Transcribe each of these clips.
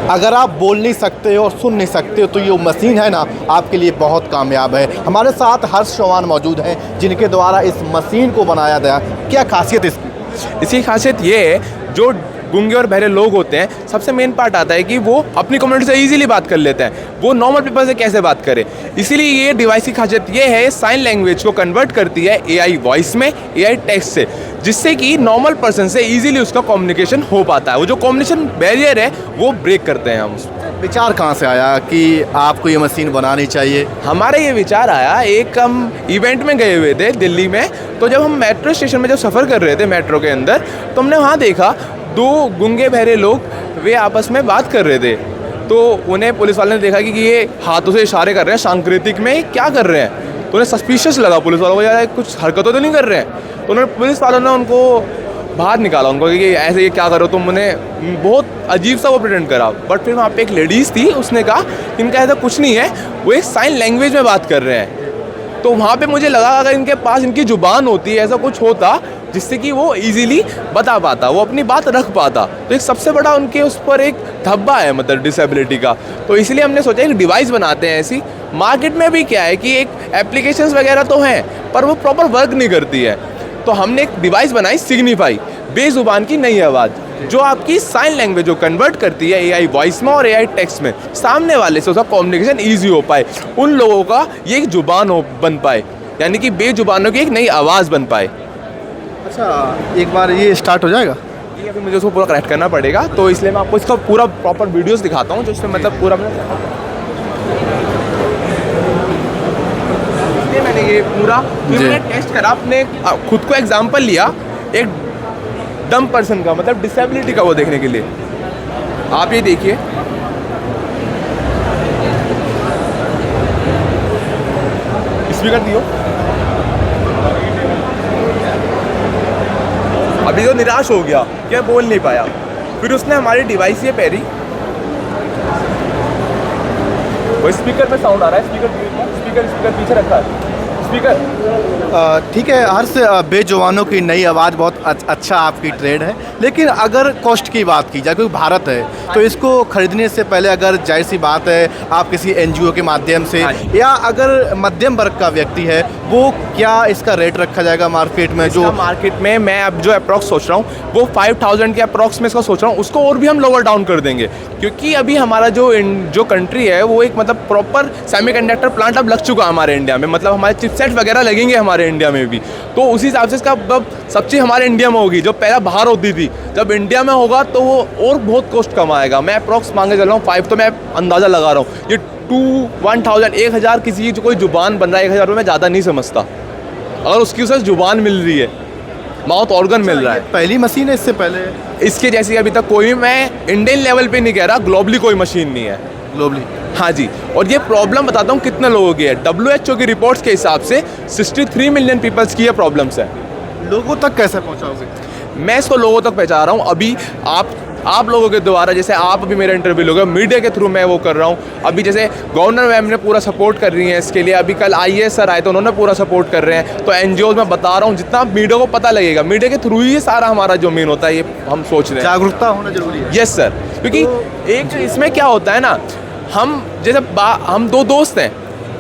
अगर आप बोल नहीं सकते हो और सुन नहीं सकते हो तो ये मशीन है ना आपके लिए बहुत कामयाब है। हमारे साथ हर्ष चौहान मौजूद हैं जिनके द्वारा इस मशीन को बनाया गया। क्या खासियत इसकी? इसकी खासियत ये है, जो गूंगे और बहरे लोग होते हैं, सबसे मेन पार्ट आता है कि वो अपनी कम्युनिटी से इजीली बात कर लेते हैं। वो नॉर्मल पीपल से कैसे बात करें, इसीलिए ये डिवाइस की खासियत ये है, साइन लैंग्वेज को कन्वर्ट करती है एआई वॉइस में, एआई टेक्स्ट से, जिससे कि नॉर्मल पर्सन से इजीली उसका कम्युनिकेशन हो पाता है। वो जो कम्युनिकेशन बैरियर है वो ब्रेक करते हैं हम उसको। विचार कहाँ से आया कि आपको ये मशीन बनानी चाहिए? हमारा ये विचार आया, एक हम इवेंट में गए हुए थे दिल्ली में, तो जब हम मेट्रो स्टेशन में जब सफ़र कर रहे थे मेट्रो के अंदर, तो हमने वहाँ देखा दो गूंगे बहरे लोग वे आपस में बात कर रहे थे। तो उन्हें पुलिस वाले ने देखा कि ये हाथों से इशारे कर रहे हैं, सांकेतिक में क्या कर रहे हैं, तो उन्हें सस्पिशियस लगा पुलिस वालों को, यार कुछ हरकतों तो नहीं कर रहे हैं। तो उन्होंने पुलिस वालों ने उनको बाहर निकाला, उनको कि ऐसे ये क्या करो तुम, उन्हें बहुत अजीब सा वो प्रेजेंट करा। बट फिर वहाँ पे एक लेडीज़ थी, उसने कहा इनका ऐसा कुछ नहीं है, वो एक साइन लैंग्वेज में बात कर रहे हैं। तो वहाँ पे मुझे लगा अगर इनके पास इनकी ज़ुबान होती है, ऐसा कुछ होता जिससे कि वो इजीली बता पाता, वो अपनी बात रख पाता। तो एक सबसे बड़ा उनके उस पर एक धब्बा है, मतलब डिसेबिलिटी का। तो इसलिए हमने सोचा एक डिवाइस बनाते हैं ऐसी। मार्केट में भी क्या है कि एक एप्लीकेशंस वगैरह तो हैं, पर वो प्रॉपर वर्क नहीं करती है। तो हमने एक डिवाइस बनाई, सिग्निफाई, बेजुबान की नई आवाज़, जो आपकी साइन लैंग्वेज को कन्वर्ट करती है एआई वॉइस में और एआई टेक्स्ट में, सामने वाले से उसका कम्युनिकेशन ईजी हो पाए, उन लोगों का ये एक जुबान हो बन पाए, यानी कि बेजुबानों की एक नई आवाज़ बन पाए। अच्छा, एक बार ये स्टार्ट हो जाएगा? ये अभी मुझे उसको पूरा कनेक्ट करना पड़ेगा, तो इसलिए मैं आपको इसका पूरा प्रॉपर वीडियोस दिखाता हूँ, जो इसमें मतलब पूरा मैंने ये पूरा टेस्ट करा, अपने खुद को एग्जाम्पल लिया एक डम पर्सन का, मतलब डिसेबिलिटी का, वो देखने के लिए। आप ये देखिए, स्पीकर दियो। अभी तो निराश हो गया, क्या बोल नहीं पाया। फिर उसने हमारी डिवाइस ये पहरी, वो स्पीकर में साउंड आ रहा है, स्पीकर पीछे रखा है, स्पीकर। ठीक है हर्ष, बेजुबानों की नई आवाज़ बहुत अच्छा आपकी ट्रेड है, लेकिन अगर कॉस्ट की बात की जाए, क्योंकि भारत है तो इसको खरीदने से पहले अगर जाहिर सी बात है आप किसी एनजीओ के माध्यम से, या अगर मध्यम वर्ग का व्यक्ति है, वो क्या इसका रेट रखा जाएगा मार्केट में? जो मार्केट में मैं अब जो अप्रॉक्स सोच रहा हूँ वो 5000 के अप्रॉक्स में इसका सोच रहा हूँ, उसको और भी हम लोअर डाउन कर देंगे, क्योंकि अभी हमारा जो कंट्री है वो एक मतलब प्रॉपर सेमीकंडक्टर प्लांट अब लग चुका है हमारे इंडिया में, मतलब हमारे चिपसेट वगैरह लगेंगे हमारे इंडिया में भी। तो उसी हिसाब से इसका सब चीज़ हमारे इंडिया में होगी, जो पहला बाहर होती थी, जब इंडिया में होगा तो वो और बहुत कॉस्ट कम आएगा। मैं अप्रॉक्स मांगे चल रहा हूँ 5, तो मैं अंदाज़ा लगा रहा हूँ ये 1000 1000 किसी की कोई जुबान बन रहा है 1000 रुपये में ज़्यादा नहीं समझता, अगर उसकी उसे जुबान मिल रही है, माउथ ऑर्गन मिल रहा है। पहली मशीन है, इससे पहले इसके जैसी अभी तक कोई, मैं इंडियन लेवल पे नहीं कह रहा, ग्लोबली कोई मशीन नहीं है। ग्लोबली? हाँ जी। और ये प्रॉब्लम बताता हूँ कितने लोगों की है। WHO की रिपोर्ट्स के हिसाब से 63 मिलियन पीपल्स की ये प्रॉब्लम्स है। लोगों तक कैसे पहुँचाओगे? मैं इसको लोगों तक पहुँचा रहा हूँ अभी, आप लोगों के द्वारा, जैसे आप अभी मेरा इंटरव्यू लोगे, मीडिया के थ्रू मैं वो कर रहा हूँ। अभी जैसे गवर्नर मैम ने पूरा सपोर्ट कर रही है इसके लिए, अभी कल IAS सर आए तो उन्होंने पूरा सपोर्ट कर रहे हैं। तो NGOs में बता रहा हूँ, जितना मीडिया को पता लगेगा, मीडिया के थ्रू ही सारा हमारा जो मेन होता है, ये हम सोच रहे हैं। जागरूकता होना जरूरी है। यस सर, क्योंकि एक इसमें क्या होता है ना, हम जैसे हम दो दोस्त हैं,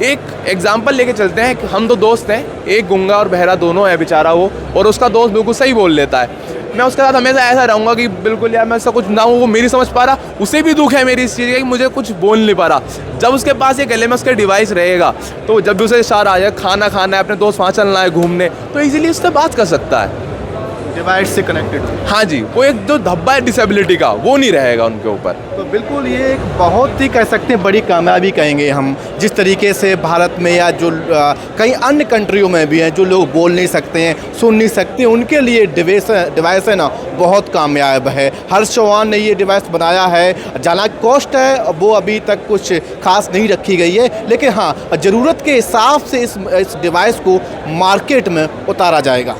एक एग्जाम्पल लेके चलते हैं कि हम दो दोस्त हैं, एक गूंगा और बहरा दोनों है बेचारा वो, और उसका दोस्त बिल्कुल सही बोल लेता है। मैं उसके साथ हमेशा ऐसा रहूँगा कि बिल्कुल यार मैं उसका कुछ ना हूँ, वो मेरी समझ पा रहा, उसे भी दुख है मेरी इस चीज़ का कि मुझे कुछ बोल नहीं पा रहा। जब उसके पास ये गले में उसका डिवाइस रहेगा, तो जब भी उसे इशारा आ जाए, खाना खाना है, अपने दोस्त वहाँ चलना है घूमने, तो इजीली उससे बात कर सकता है, डिवाइस से कनेक्टेड। हाँ जी, वो एक जो धब्बा है डिसेबिलिटी का, वो नहीं रहेगा उनके ऊपर। तो बिल्कुल ये एक बहुत ही कह सकते हैं बड़ी कामयाबी कहेंगे हम, जिस तरीके से भारत में या जो कई अन्य कंट्रियों में भी हैं, जो लोग बोल नहीं सकते हैं, सुन नहीं सकते, उनके लिए डिवाइस है ना बहुत कामयाब है। हर्ष चौहान ने ये डिवाइस बनाया है, जाना कॉस्ट है वो अभी तक कुछ खास नहीं रखी गई है, लेकिन हाँ ज़रूरत के हिसाब से इस डिवाइस को मार्केट में उतारा जाएगा।